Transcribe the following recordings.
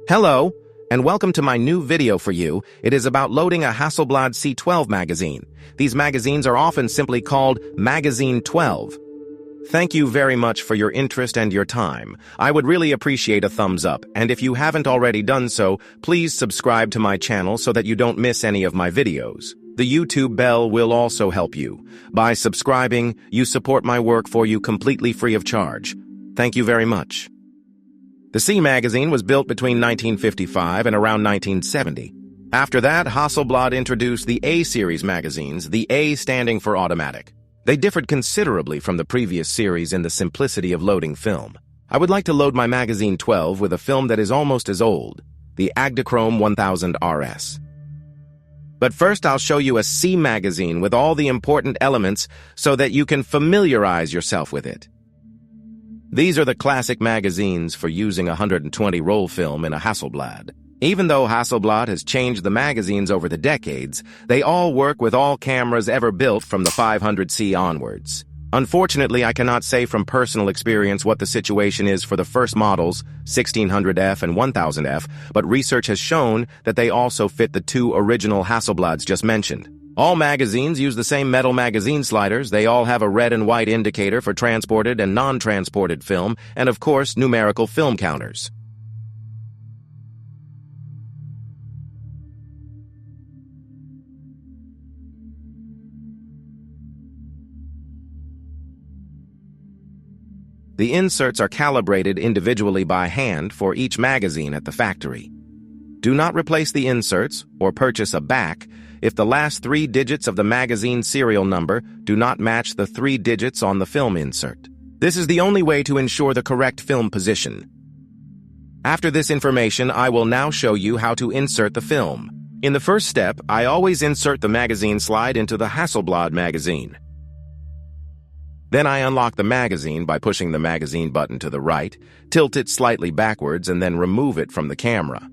Hello, and welcome to my new video for you. It is about loading a Hasselblad C12 magazine. These magazines are often simply called Magazine 12. Thank you very much for your interest and your time. I would really appreciate a thumbs up, and if you haven't already done so, please subscribe to my channel so that you don't miss any of my videos. The YouTube bell will also help you. By subscribing, you support my work for you completely free of charge. Thank you very much. The C magazine was built between 1955 and around 1970. After that, Hasselblad introduced the A-series magazines, the A standing for automatic. They differed considerably from the previous series in the simplicity of loading film. I would like to load my Magazine 12 with a film that is almost as old, the Agfachrome 1000 RS. But first I'll show you a C magazine with all the important elements so that you can familiarize yourself with it. These are the classic magazines for using 120 roll film in a Hasselblad. Even though Hasselblad has changed the magazines over the decades, they all work with all cameras ever built from the 500C onwards. Unfortunately, I cannot say from personal experience what the situation is for the first models, 1600F and 1000F, but research has shown that they also fit the two original Hasselblads just mentioned. All magazines use the same metal magazine sliders. They all have a red and white indicator for transported and non-transported film, and of course, numerical film counters. The inserts are calibrated individually by hand for each magazine at the factory. Do not replace the inserts or purchase a back if the last 3 digits of the magazine serial number do not match the 3 digits on the film insert. This is the only way to ensure the correct film position. After this information, I will now show you how to insert the film. In the first step, I always insert the magazine slide into the Hasselblad magazine. Then I unlock the magazine by pushing the magazine button to the right, tilt it slightly backwards, and then remove it from the camera.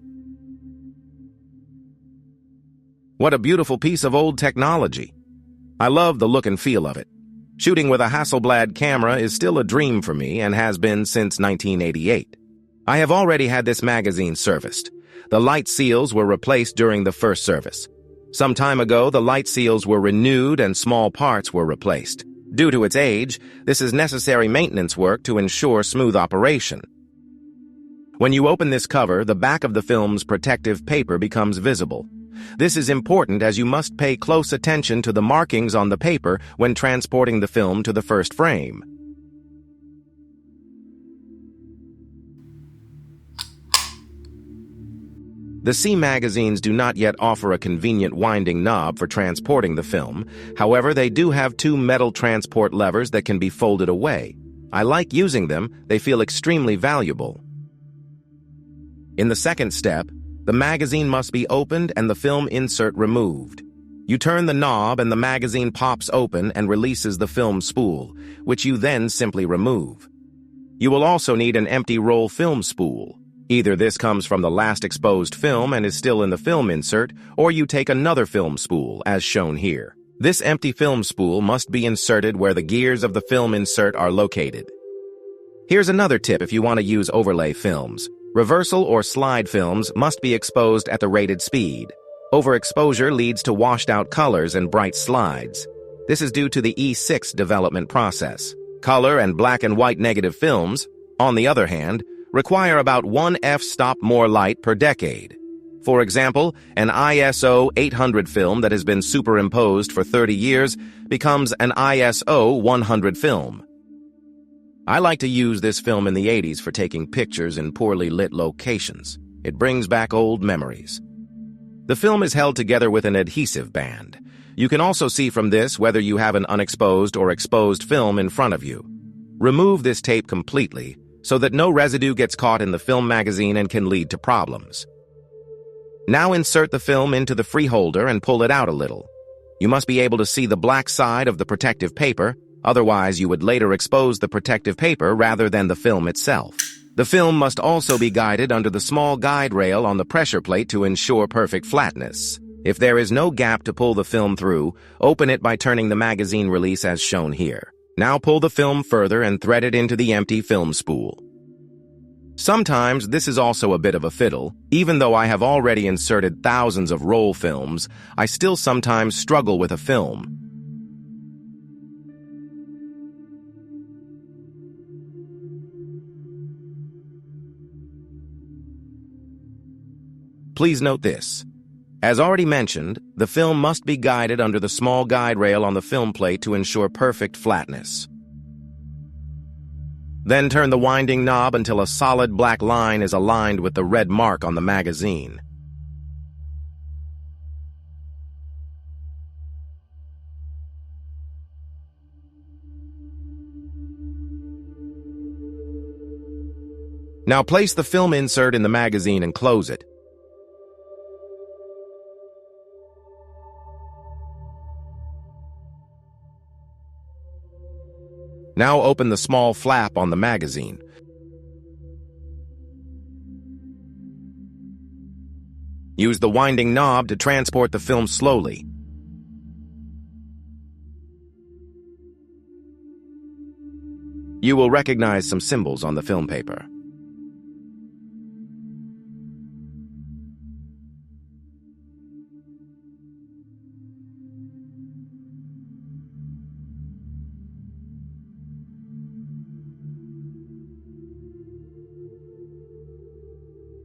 What a beautiful piece of old technology. I love the look and feel of it. Shooting with a Hasselblad camera is still a dream for me and has been since 1988. I have already had this magazine serviced. The light seals were replaced during the first service. Some time ago, the light seals were renewed and small parts were replaced. Due to its age, this is necessary maintenance work to ensure smooth operation. When you open this cover, the back of the film's protective paper becomes visible. This is important as you must pay close attention to the markings on the paper when transporting the film to the first frame. The C magazines do not yet offer a convenient winding knob for transporting the film. However, they do have 2 metal transport levers that can be folded away. I like using them. They feel extremely valuable. In the second step, the magazine must be opened and the film insert removed. You turn the knob and the magazine pops open and releases the film spool, which you then simply remove. You will also need an empty roll film spool. Either this comes from the last exposed film and is still in the film insert, or you take another film spool, as shown here. This empty film spool must be inserted where the gears of the film insert are located. Here's another tip if you want to use overlay films. Reversal or slide films must be exposed at the rated speed. Overexposure leads to washed-out colors and bright slides. This is due to the E6 development process. Color and black and white negative films, on the other hand, require about 1 f-stop more light per decade. For example, an ISO 800 film that has been superimposed for 30 years becomes an ISO 100 film. I like to use this film in the 80s for taking pictures in poorly lit locations. It brings back old memories. The film is held together with an adhesive band. You can also see from this whether you have an unexposed or exposed film in front of you. Remove this tape completely so that no residue gets caught in the film magazine and can lead to problems. Now insert the film into the free holder and pull it out a little. You must be able to see the black side of the protective paper. Otherwise, you would later expose the protective paper rather than the film itself. The film must also be guided under the small guide rail on the pressure plate to ensure perfect flatness. If there is no gap to pull the film through, open it by turning the magazine release as shown here. Now pull the film further and thread it into the empty film spool. Sometimes this is also a bit of a fiddle. Even though I have already inserted thousands of roll films, I still sometimes struggle with a film. Please note this. As already mentioned, the film must be guided under the small guide rail on the film plate to ensure perfect flatness. Then turn the winding knob until a solid black line is aligned with the red mark on the magazine. Now place the film insert in the magazine and close it. Now open the small flap on the magazine. Use the winding knob to transport the film slowly. You will recognize some symbols on the film paper.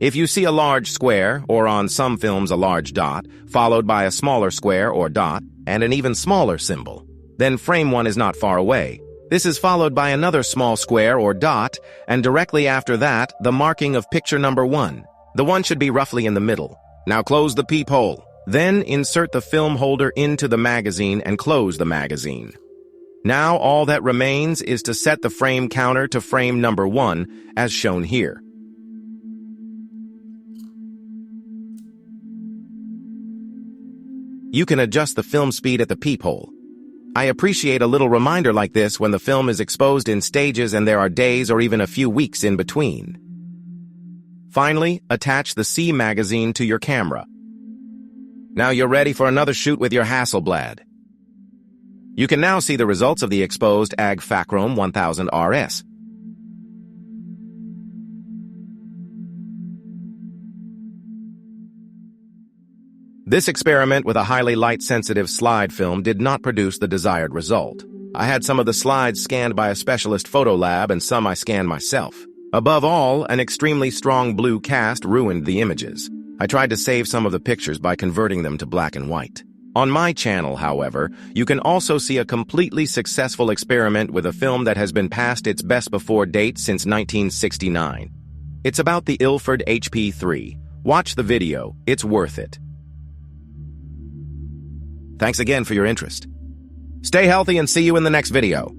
If you see a large square, or on some films a large dot, followed by a smaller square or dot, and an even smaller symbol, then frame 1 is not far away. This is followed by another small square or dot, and directly after that, the marking of picture number 1. The 1 should be roughly in the middle. Now close the peephole. Then insert the film holder into the magazine and close the magazine. Now all that remains is to set the frame counter to frame number 1, as shown here. You can adjust the film speed at the peephole. I appreciate a little reminder like this when the film is exposed in stages and there are days or even a few weeks in between. Finally, attach the C magazine to your camera. Now you're ready for another shoot with your Hasselblad. You can now see the results of the exposed Agfachrome 1000 RS. This experiment with a highly light-sensitive slide film did not produce the desired result. I had some of the slides scanned by a specialist photo lab and some I scanned myself. Above all, an extremely strong blue cast ruined the images. I tried to save some of the pictures by converting them to black and white. On my channel, however, you can also see a completely successful experiment with a film that has been past its best before date since 1969. It's about the Ilford HP3. Watch the video, it's worth it. Thanks again for your interest. Stay healthy and see you in the next video.